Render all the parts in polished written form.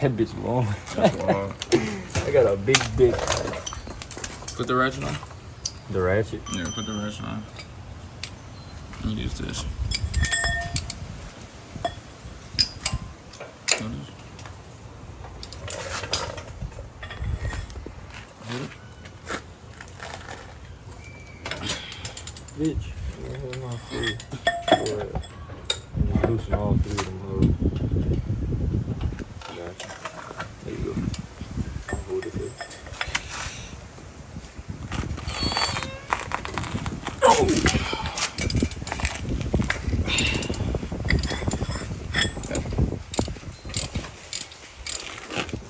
That bitch long. That's wild. I got a big dick. Put the ratchet on. The ratchet? Yeah, put the ratchet on. And use this. What is it? Bitch. You're not free. I'm loosen all three of them hoes. Gotcha. There you go. I'll hold it there.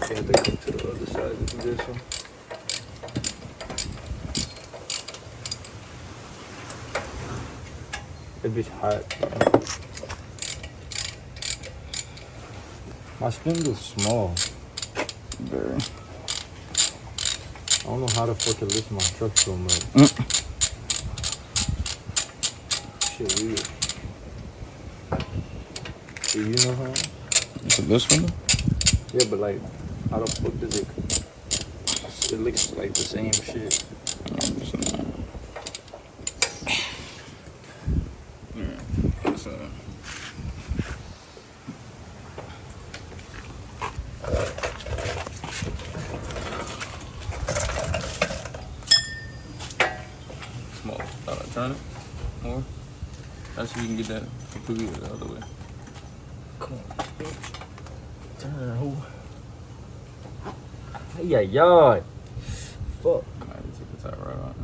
Yeah, they come to the other side of this one. That bitch hot. My spindle's small. Very. I don't know how the fuck it lifts my truck so much. Shit weird. Do you know how? Is it this one? Yeah, but like, how the fuck does it? It looks like the same shit. Small. Turn it more. That's so you can get that completely the other way. Come on, bitch. Turn who? Yeah, yeah. Fuck. Alright, take the top right out.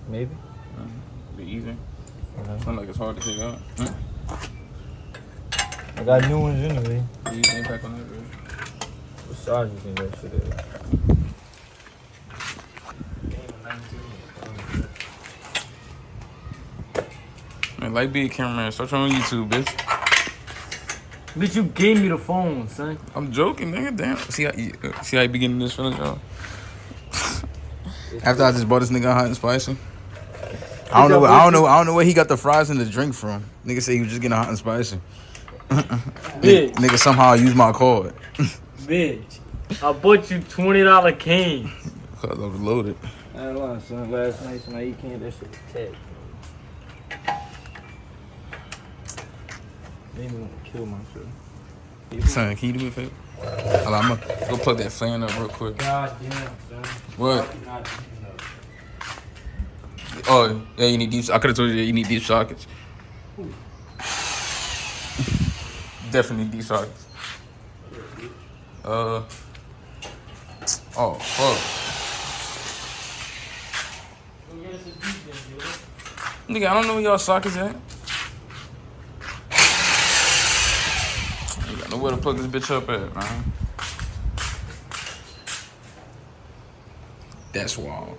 Maybe. Be easy. It's not like it's hard to take out. I got new ones anyway. Use the impact on that, bro. What size you think that shit is? Man, like be a cameraman. Start on YouTube, bitch. Bitch, you gave me the phone, son. I'm joking, nigga. Damn. See how you be getting this feeling, y'all? After I just bought this nigga hot and spicy. I don't know where he got the fries and the drink from. Nigga said he was just getting hot and spicy. Bitch. Nigga somehow used my card. Bitch, I bought you $20 cane. Cause I was loaded. I ain't lying, son. Last night when I eat candy, that shit was tagged. Made me want to kill myself. Son, can you do me a favor? I'm gonna go plug that fan up real quick. God damn, son. What? Oh, yeah, you need deep. I could have told you that you need deep sockets. Definitely deep sockets. Oh, fuck. Nigga, I don't know where y'all sockets at. You got nowhere to plug this bitch up at, man. That's wild.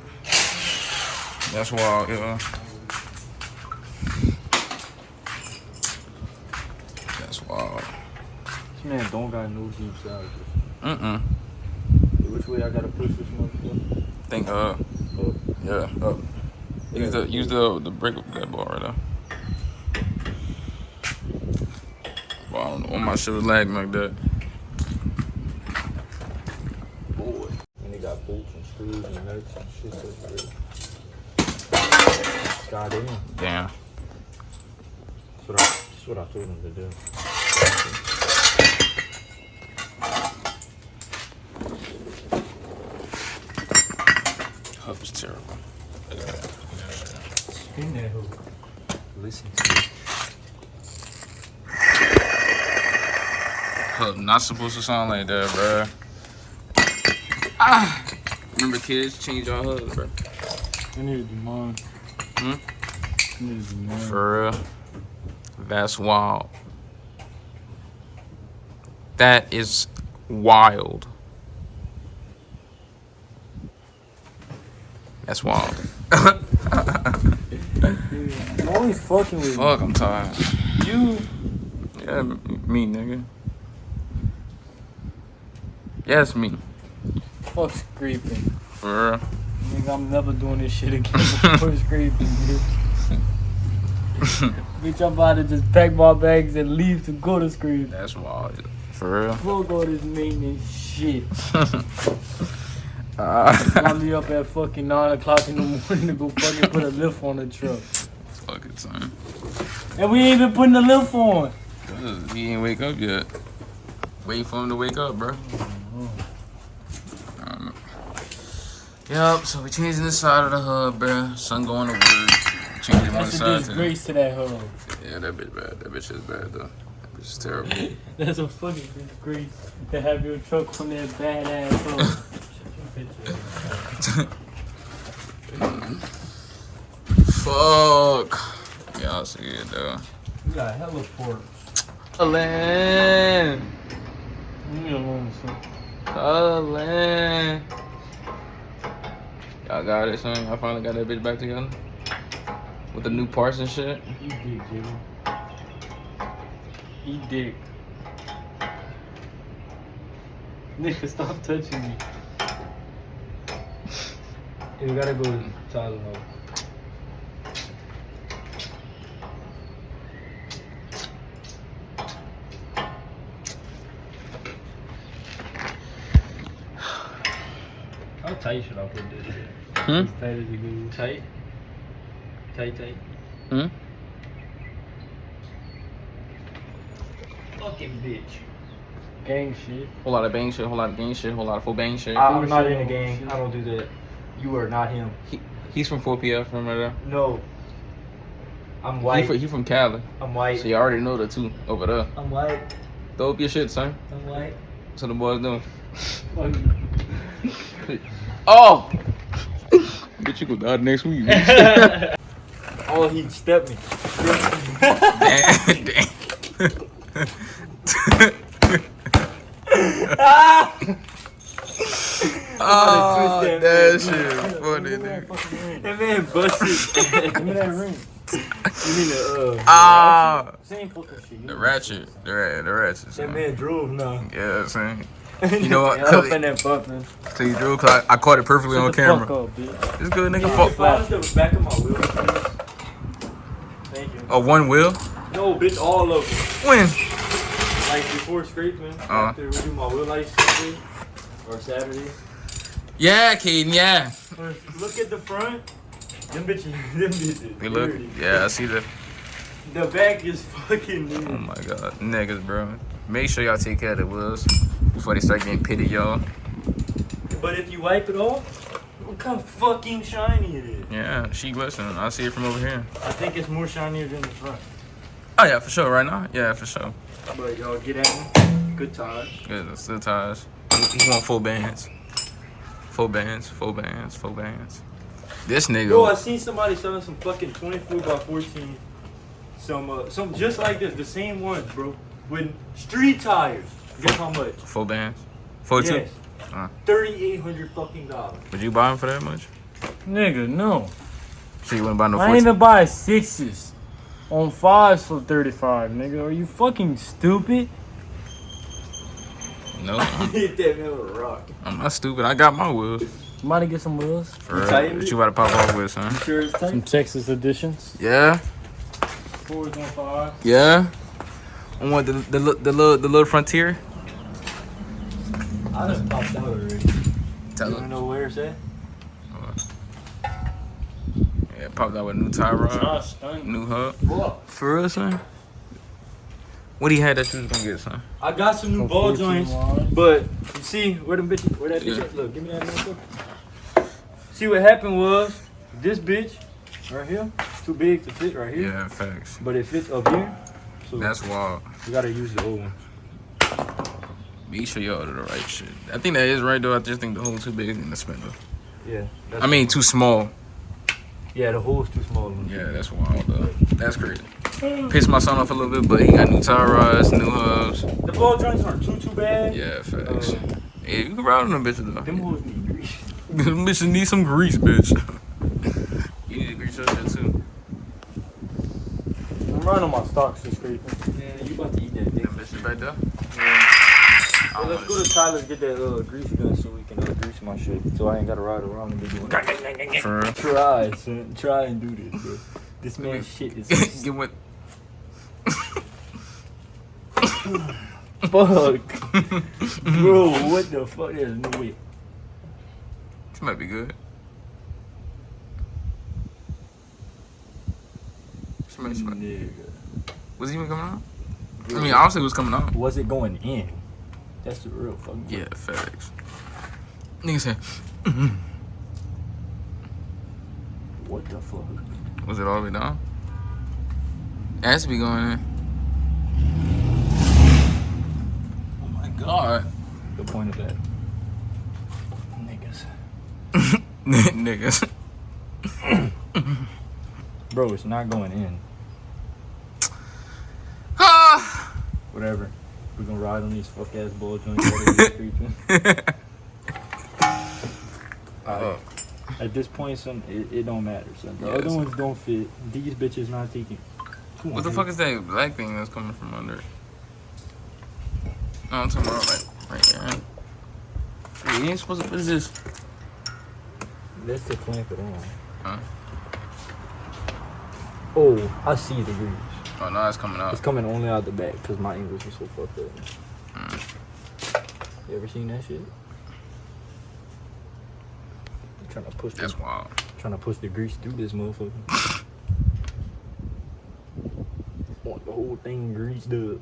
That's wild, yeah. That's wild. This man don't got no deep sockets. Which way I gotta push this motherfucker? Think up. Yeah, up. Use the break up that ball right there. Well, I don't know why my shit was lagging like that. Boy. And they got bolts and screws and nuts and shit that's real. Got in. Damn. That's what I told him to do. Hub is terrible. Spin that hook. Listen to me. Hub not supposed to sound like that, bruh. Ah! Remember, kids, change your hubs, bruh. I need to do mine. I need to do mine. For real. That's wild. That is wild. That's wild. I'm always fucking with Fuck, I'm tired. you. Yeah, me, nigga. Yes, me. Fuck scraping. For real. Nigga, I'm never doing this shit again before scraping, bitch. Bitch, I'm about to just pack my bags and leave to go to scrape. That's wild. For real. Fuck all this maintenance shit. Fuck Me up at fucking 9 o'clock in the morning to go fucking put a lift on the truck. it, son. And we ain't even putting the lift on. He ain't wake up yet. Wait for him to wake up, bro. Yup, so we changing the side of the hub, bro. Son going to work. Changing one That's a side. disgrace to that hub. Yeah, that bitch bad. That bitch is bad, though. That bitch is terrible. That's a fucking disgrace to have your truck on that badass hub. Fuck. Y'all see it, though. We got hella ports. Colin. Leave me alone, son. Colin. Y'all got it, son. Y'all finally got that bitch back together? With the new parts and shit? Eat dick, Jimmy. Eat dick. Nigga, stop touching me. Hey, we gotta go to Tylenol. How tight should I put this shit? As tight as you go. Tight? Tight. Fucking bitch. Gang shit. Whole lot of bang shit, whole lot of gang shit, whole lot of full bang shit. I'm not in the gang. I don't do that. You are not him. He's from 4PF, remember that? No. I'm white. He from Cali. I'm white. So you already know the two over there. I'm white. Throw up your shit, son. I'm white. That's what the boys doing. Oh! Bitch, you go die next week. Oh, he stepped me. Damn. Oh, that shit funny, dude. That man busted. Give me that ring. You mean the Same fucking shit. The ratchet. The ratchet. that Son. man drove now. Yeah, I'm saying. You know what? Up in that bumping. So you drew, cause I caught it perfectly on camera. Fuck up, bitch. It's good, nigga. Can you Fuck. polish the back of my wheel, please? Thank you. Oh, one wheel? No, bitch, all of them. When? Like before scraping, after we do my wheel light Sunday or Saturday. Yeah, Caden, yeah. Look at the front. Them bitches. They look. dirty. Yeah, I see that. The back is fucking new. Oh my god. Niggas, bro. Make sure y'all take care of the wheels before they start getting pitted, y'all. But if you wipe it off, look how fucking shiny it is. Yeah, she glistening. I see it from over here. I think it's more shinier than the front. Oh, yeah, for sure. Right now? Yeah, for sure. But y'all get at me. Good tires. Good. That's the tires. He want full bands. Full bands. This nigga. Yo, I seen somebody selling some fucking 24 by 14. Some just like this, the same ones, bro. With street tires. Guess how much? Full bands. 42. Yes. $3,800 fucking dollars. Would you buy them for that much? Nigga, no. So you wouldn't buy no I ain't 14? even buy 6s on 5s for 35, nigga. Are you fucking stupid? No, Hit that man with a rock. I'm not stupid. I got my wheels. I'm about to get some wheels. For real. tightened What it? you about to pop off with, son? Sure it's tight? Some Texas editions. Yeah? 4s on 5. Yeah? I want the little Frontier. I done popped out already. Tell You wanna him. know where it's at? Yeah, popped out with new tie rod, Josh, stunning. new hub. What? For real, son? What he had that you was gonna get, son? I got some new Some ball 14 joints, wide. but you see where that bitch Yeah. at? Look, give me that motherfucker. See what happened was this bitch right here, too big to fit right here, Yeah, facts. but it fits up here. So That's wild. you gotta use the old one. Make sure you order the right shit. I think that is right though. I just think the hole too big in the spindle. Yeah. That's, I mean, too small. yeah, the hole's too small. Yeah, that's wild though. That's crazy. Pissed my son off a little bit, but he got new tie rods, new hubs. The ball joints aren't too bad. Yeah, facts. Yeah, you can ride on them bitches though. Them hoes need grease. Them bitches need some grease, bitch. You need to grease your shit too. I'm running on my stocks this scraping. Man, you about to eat that dick. Them bitches right there. Hey, let's go to Tyler's get that greasy gun so we can grease my shit. So I ain't gotta ride around and be doing For real. Try, son. Try and do this, bro. This man's shit is. Get what? Fuck. Bro, what the fuck? There's no way. This might be good. Nigga. Was it even coming out? I mean, obviously it was coming out. Was it going in? That's the real fucking. Yeah, facts. Nigga said, what the fuck? was it all the way down? It has to be going in. Oh my god. The point of that. Niggas. Niggas. Bro, it's not going in. Whatever. We're gonna ride on these fuck ass ball joints. At this point, son, it don't matter, son. The other ones don't fit. These bitches not taking. What the fuck is that black thing that's coming from under it? No, I'm talking about like right here. Hey, you ain't supposed to. What is this? That's the clamp it on. Huh? Oh, I see the grease. Oh no, it's coming out. It's coming only out the back because my English is so fucked up. You ever seen that shit? I'm trying to push. That's wild. Trying to push the grease through this motherfucker. Want the whole thing greased up.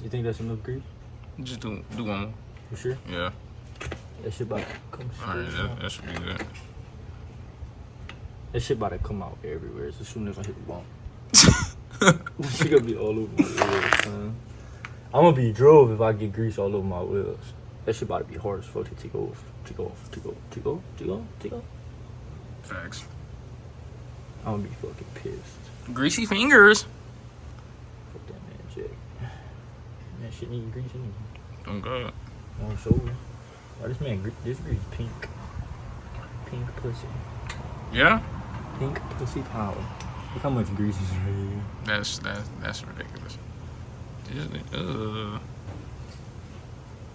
You think that's enough grease? Just do one more. You sure? Yeah. That shit about to come Alright, that should be good. That shit about to come out everywhere as soon as I hit the bump. She gonna be all over my wheels, man. I'm gonna be drove if I get grease all over my wheels. That shit about to be hard as fuck to take off. Take off. Facts. I'm gonna be fucking pissed. Greasy fingers. Fuck that man, Jack. That shit need grease anyway. Don't go. On shoulder. Oh, this grease pink. Pink pussy. Yeah? Pink pussy power. Look how much grease is in here. That's ridiculous.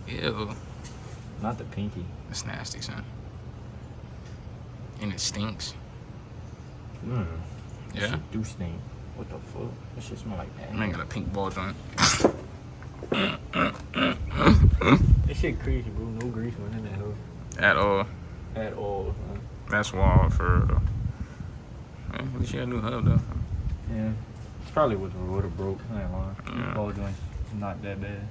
Ew. Not the pinky. That's nasty, son. And it stinks. That Yeah? shit do stink. What the fuck? That shit smell like that. Man got a pink ball joint. That shit crazy, bro. No grease went in that hole. At all. At all, man. That's wild for real, though. At least you got a new hub, though. Yeah. It's probably what the rotor broke. I ain't lying. Yeah. Ball joint's not that bad.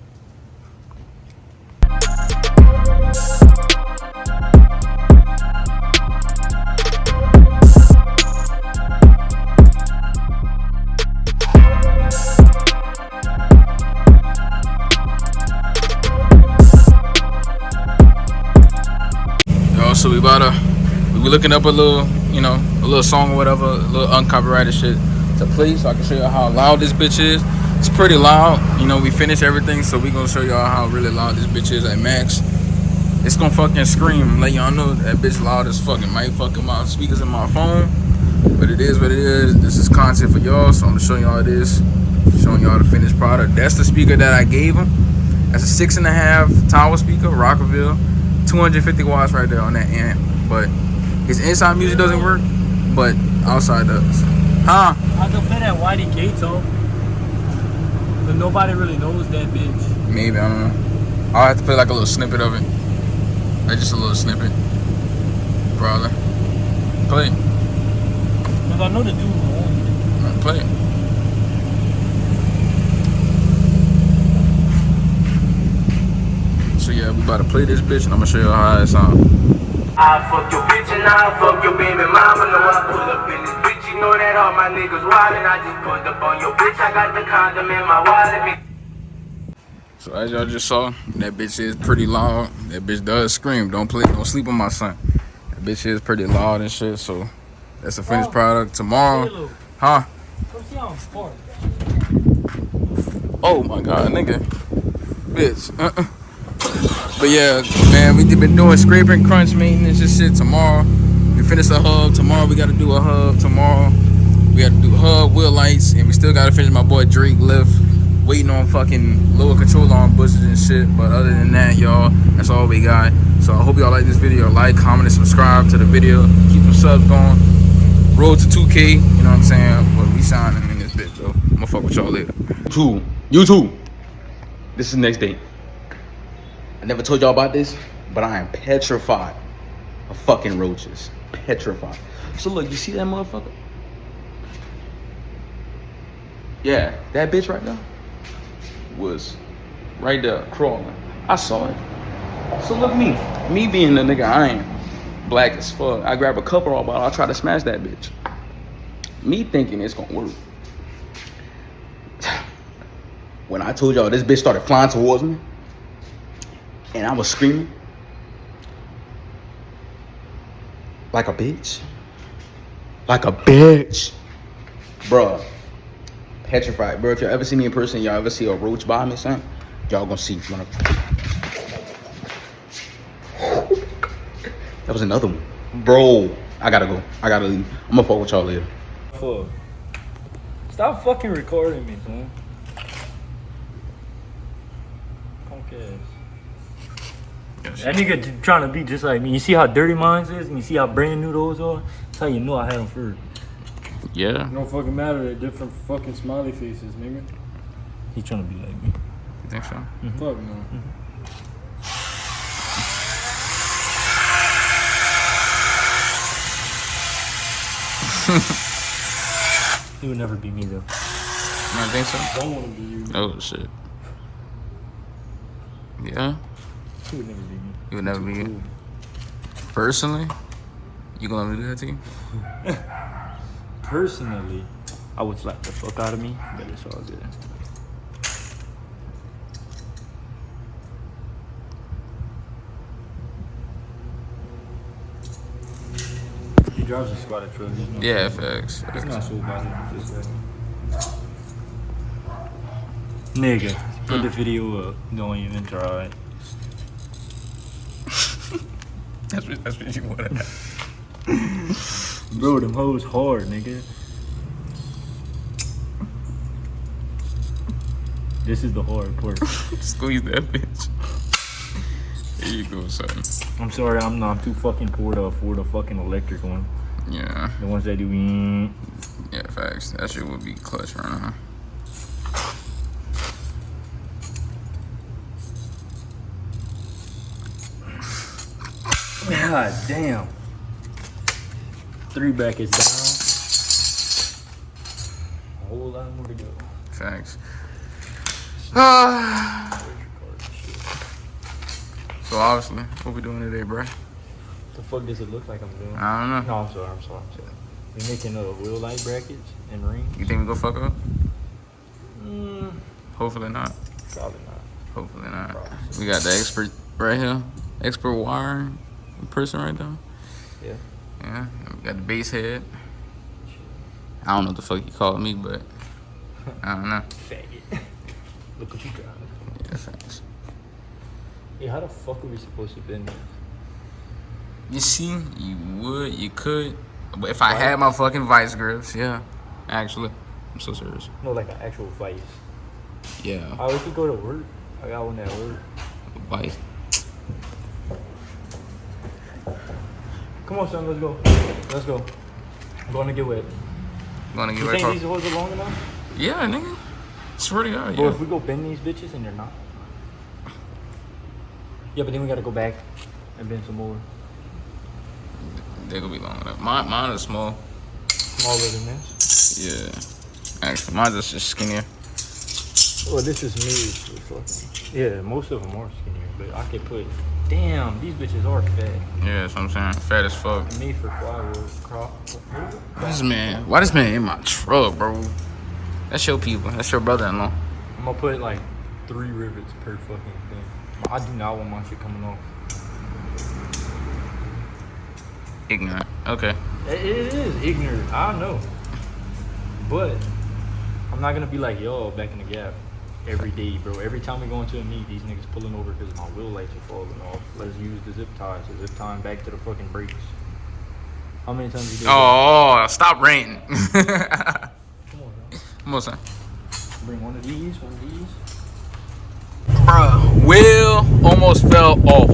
So we looking up a little, a little song or whatever, a little uncopyrighted shit to play so I can show you how loud this bitch is. It's pretty loud. We finished everything, so we gonna show y'all how really loud this bitch is at max. It's gonna fucking scream. Let y'all know that bitch loud as fucking. Might fucking my speakers in my phone, but it is what it is. This is content for y'all, so I'm gonna show y'all this, showing y'all the finished product. That's the speaker that I gave him. That's a 6.5 tower speaker, Rockerville. 250 watts right there on that amp, but his inside music doesn't work, but outside does. Huh? I can play that Whitey Gato, but nobody really knows that bitch. Maybe, I don't know. I'll have to play like a little snippet of it. Like just a little snippet. Brother. Play it. Because I know the dude who owns it. Play it. So yeah, we about to play this bitch and I'm gonna show you how it sounds. I fuck your bitch and I fuck your baby mama. Know I pull up in this bitch, you know that all my niggas wildin'. I just pulled up on your bitch, I got the condom in my wallet. So as y'all just saw, that bitch is pretty loud. That bitch does scream. Don't sleep on my son. That bitch is pretty loud and shit. So that's the finished product. Tomorrow, huh? Come see how I'm sport. Oh my god, nigga, bitch. But yeah, man, we been doing scraping, crunch, maintenance and shit. Tomorrow, we finish the hub. Tomorrow, we gotta do a hub. Tomorrow, we gotta do hub, wheel lights, and we still gotta finish my boy Drake lift. Waiting on fucking lower control arm bushes and shit. But other than that, y'all, that's all we got. So I hope y'all like this video. Like, comment, and subscribe to the video. Keep them subs going. Road to 2K, you know what I'm saying? But we signing in this bitch, so I'm gonna fuck with y'all later. YouTube. This is next day. I never told y'all about this, but I am petrified of fucking roaches. Petrified. So look, you see that motherfucker? Yeah, that bitch right there was right there crawling. I saw it. So look me being the nigga I am, black as fuck. I grab a coverall bottle, I try to smash that bitch. Me thinking it's gonna work. When I told y'all this bitch started flying towards me, and I was screaming like a bitch. Bruh. Petrified, bro. If y'all ever see me in person, y'all ever see a roach by me, son, y'all gonna see one of them. That was another one. Bro, I gotta go. I gotta leave. I'm gonna fuck with y'all later. Fuck. Stop fucking recording me, man. Punk ass. That nigga trying to be just like me. You see how dirty mine is, and you see how brand new those are? That's how you know I had them first. Yeah. No fucking matter. They're different fucking smiley faces, nigga. He's trying to be like me. You think so? Mm-hmm. Fuck no. He would never be me though. You don't think so? I don't want to be you. Oh shit. Yeah. He would never be me. You would never be you. Personally, you gonna let me do that to you? Personally, I would slap the fuck out of me, but it's all good. He drives a squad truck. Yeah, facts. It's not so bad. Just nigga, put the video up. Don't even try. That's what you want to have. Bro, them hoes hard, nigga. This is the hard part. Squeeze that bitch. There you go, son. I'm sorry, I'm too fucking poor to afford a fucking electric one. Yeah. The ones that do. Yeah, facts. That shit would be clutch right now. God damn. 3 brackets down. A whole lot more to go. Facts. So obviously, what we doing today, bruh? The fuck does it look like I'm doing? I don't know. No, I'm sorry. We making wheel light brackets and rings. You think we go fuck up? Hopefully not. Probably not. Hopefully not. We got the expert right here. Expert wiring person right there. Yeah. Yeah. We got the base head. I don't know what the fuck you called me, but I don't know. Faggot. Look what you got. Yeah, thanks. Hey, how the fuck are we supposed to bend this? You see, you would, you could, but if I had my fucking vice grips, yeah. Actually, I'm so serious. No, like an actual vice. Yeah. Oh, we could go to work. I got one at work. Vice. Come on, son, let's go. Let's go. I'm going to get wet. Gonna get You right think for. these hoes are long enough? Yeah, nigga. Swear to God, Bro, yeah. if we go bend these bitches and they're not. Yeah, but then we gotta go back and bend some more. They gonna be long enough. Mine is small. Smaller than this. Yeah. Actually, mine's just skinnier. Well, this is me. Yeah, most of them are skinnier, but I could put. Damn, these bitches are fat. Yeah, that's what I'm saying. Fat as fuck. Made for plywood. Why this man in my truck, bro? That's your people. That's your brother-in-law. I'm gonna put like 3 rivets per fucking thing. I do not want my shit coming off. Ignorant. Okay. It is ignorant. I know. But I'm not gonna be like y'all back in the gap every day, bro. Every time we go into a meet, these niggas pulling over because my wheel lights are falling off. Let's use the zip ties. The zip tie back to the fucking brakes. How many times you do that? Oh, stop ranting. Come on, bro. Come on, son. Bring one of these. Bruh, wheel almost fell off.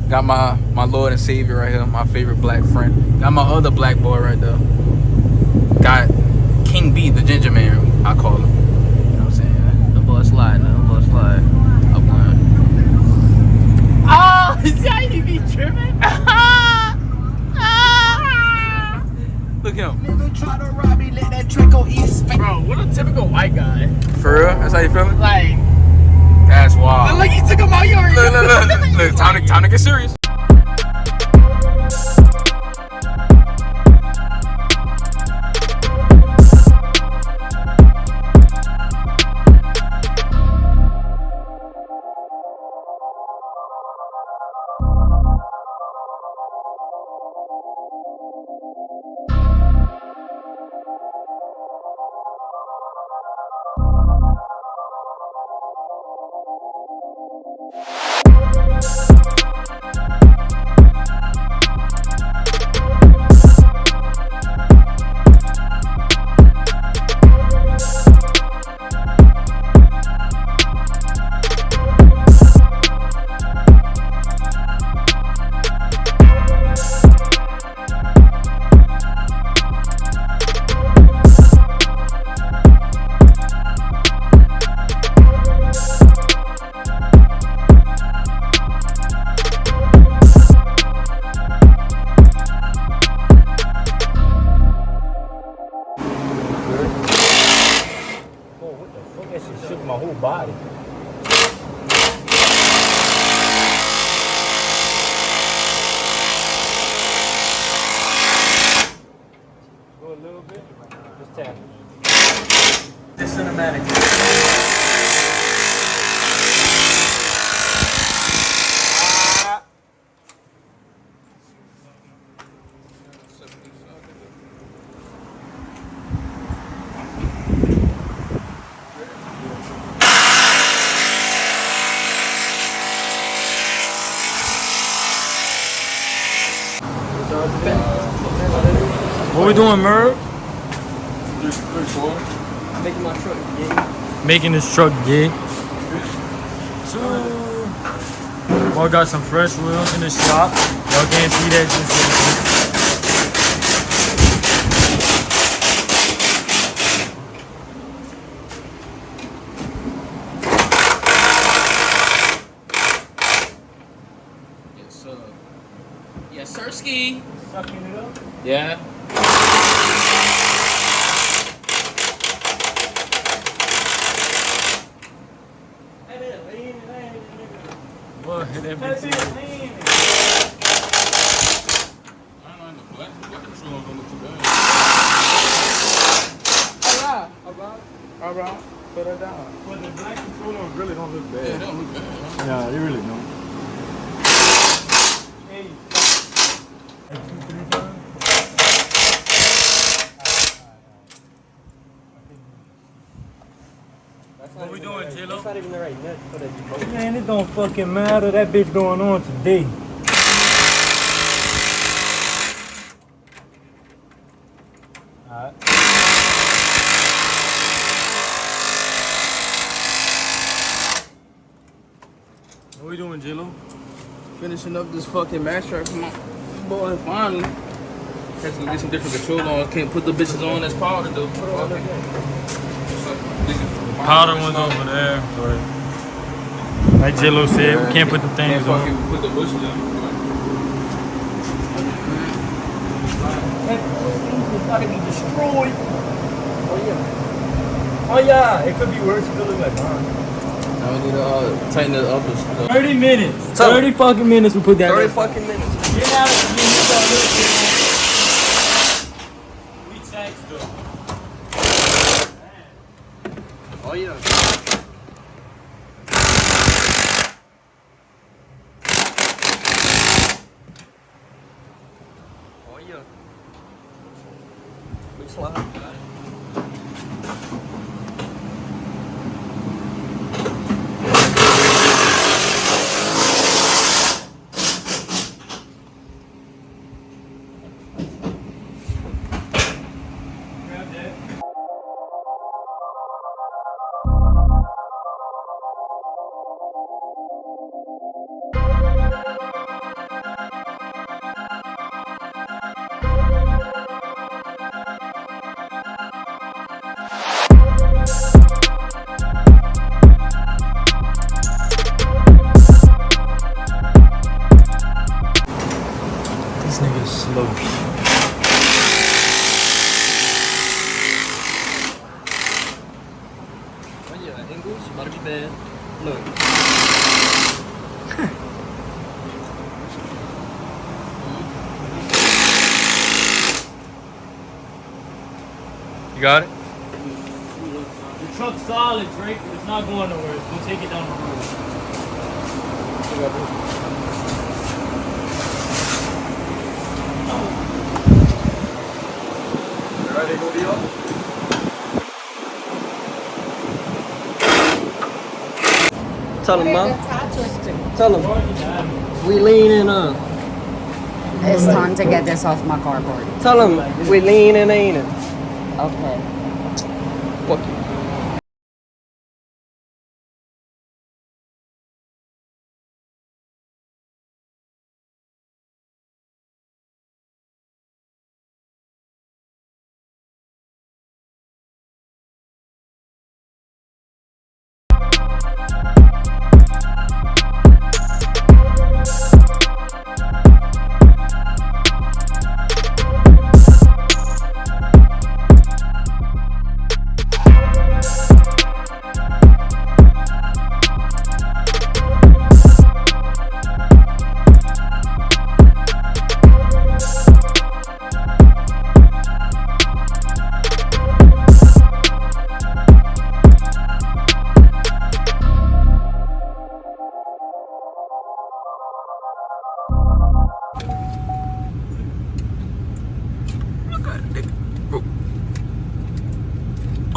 Got my Lord and Savior right here, my favorite black friend. Got my other black boy right there. Got King B, the ginger man, I call him. You know what I'm saying? The bus slide now, the bus slide. Up one. Oh, is that how you be tripping? Look at him. Nigga try to rob me, let that trick on his face. Bro, what a typical white guy. For real? That's how you feeling? Like, That's wild. look, he took him out your Look, time to get serious. That shit shook my whole body. Go a little bit. Just tap it. This cinematic. What we doing, Merv? 3-4. Making my truck gay. Making this truck gay. Boy got some fresh wheels in the shop. Y'all can't see that just Yes, sir. Yes, sir, ski. Sucking it up. Yeah. boy, hit that bitch. Alright. Put her down. But the black controller really don't look bad. Yeah, they don't look bad. Huh? Yeah, they really don't. Hey. Like 2-3 times? What we doing, J-Lo? That's not even the right nut for that devotion. Man, it don't fucking matter. That bitch going on today. Alright. What we doing, J-Lo? Finishing up this fucking match track for my boy finally. Had to get some different control on. Can't put the bitches on as powder though. Put on Powder one's over there, but like J-Lo said, we can't put the things Can't on. fucking put the bushes on. That thing was about to be destroyed. Oh yeah, it could be worse. It could look like mine. Now we need to tighten the uppers. 30 minutes. So- 30 fucking minutes we put that. 30 fucking minutes. Get out of here. We taxed though. Oh yeah. Oh yeah. Big slide. Grab that. You got it? The truck's solid, Drake. It's not going nowhere. It's gonna take it down the road. Ready to go be up? Tell him, Mom. Tell him. We leaning up. It's time to get this off my cardboard. Tell him we leaning, ain't it? Okay. Fuck you.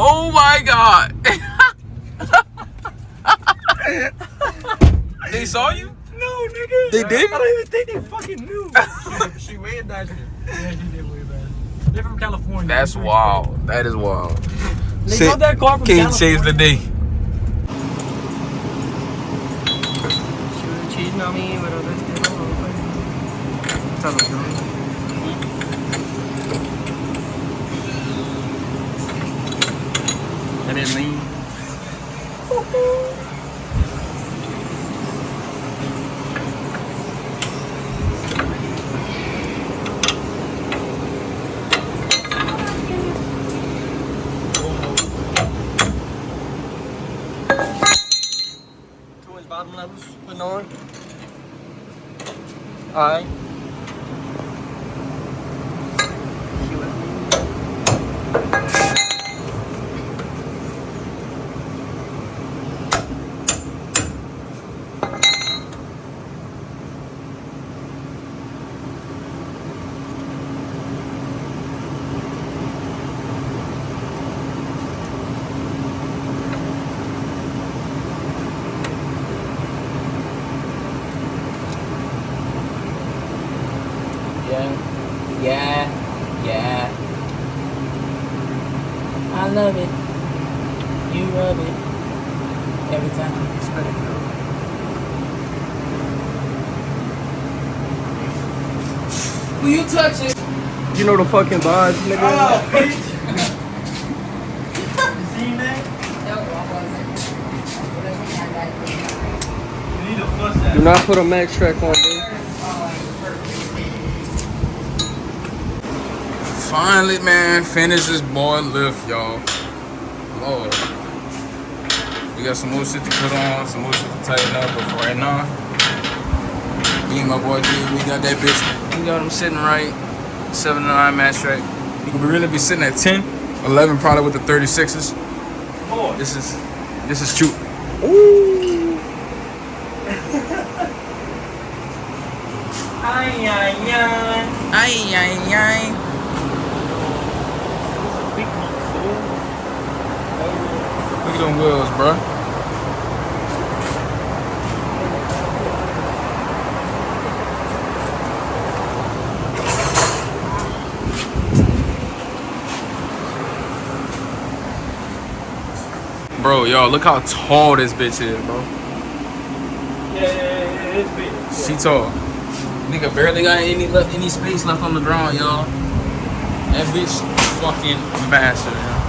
Oh my God! They saw you? No, nigga. They did? I don't even think they fucking knew. She weighed that shit. Yeah, she did way bad. They're from California. That's wild. That is wild. They got that car from King California. saves the day. She was cheating on me with a biscuit. Tell him, girl. And then lean. Towards bottom levels, putting on. Alright. Yeah. I love it. You rub it. Every time you spit it. Will you touch it? You know the fucking vibes, nigga. Oh, bitch. You seen that? No, I wasn't. You need to fuss that. Do not put a max track on, dude. Finally, man, finish this boy lift, y'all. Lord. We got some more shit to put on, some more shit to tighten up, but for right now, me and my boy G, we got that bitch. We got him sitting right, 7 to 9 match track. You could really be sitting at 10, 11 probably with the 36s. Boy. This is true. Ay, ay, ay. Ay, ay, ay. Big motherfucker. Look at them wheels, bro. Bro, y'all, look how tall this bitch is, bro. Yeah, it's big. She tall. Nigga barely got any space left on the ground, y'all. That bitch fucking massive, y'all.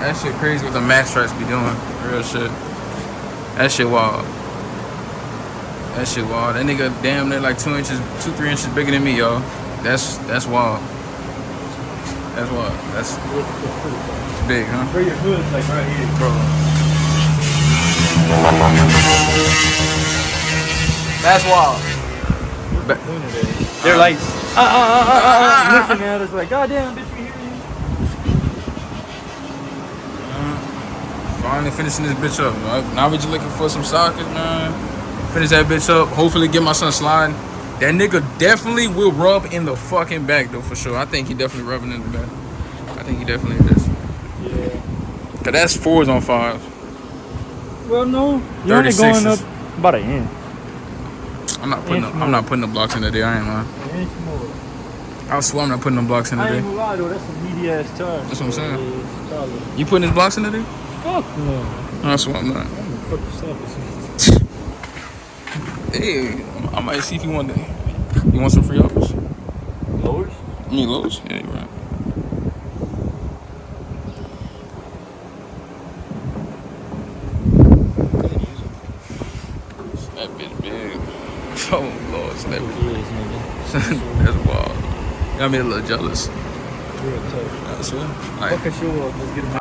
That shit crazy what the max tracks be doing. Real shit. That shit wild. That shit wild. That nigga damn near like 3 inches bigger than me, y'all. That's wild. That's wild. That's big, huh? Where your hood's like right here. Bro. That's wild. They're like, looking at us like, goddamn, bitch, we hear you. Finally finishing this bitch up. Now we just looking for some sockets, man. Finish that bitch up. Hopefully get my son sliding. That nigga definitely will rub in the fucking back though, for sure. I think he definitely rubbing in the back. I think he definitely is. Yeah. Cause that's 4s on 5s. Well, no. You're only going up about an inch. I'm not putting the blocks in the day. I ain't lying. An inch more. I swear I'm not putting them blocks in the I ain't day. gonna lie though, that's a meaty ass tire. That's what I'm saying. Yeah, it's solid. You putting his blocks in the day? Fuck no. I swear I'm not. I'm gonna fuck yourself. Hey, I might see if you want to. You want some free offers? Lowers? You mean lows? Yeah, you're right. That bitch big. Oh Lord, it's that bitch. That's wild. Got me a little jealous. Real tough. I swear. Like, Fuck a show up. Let's get him.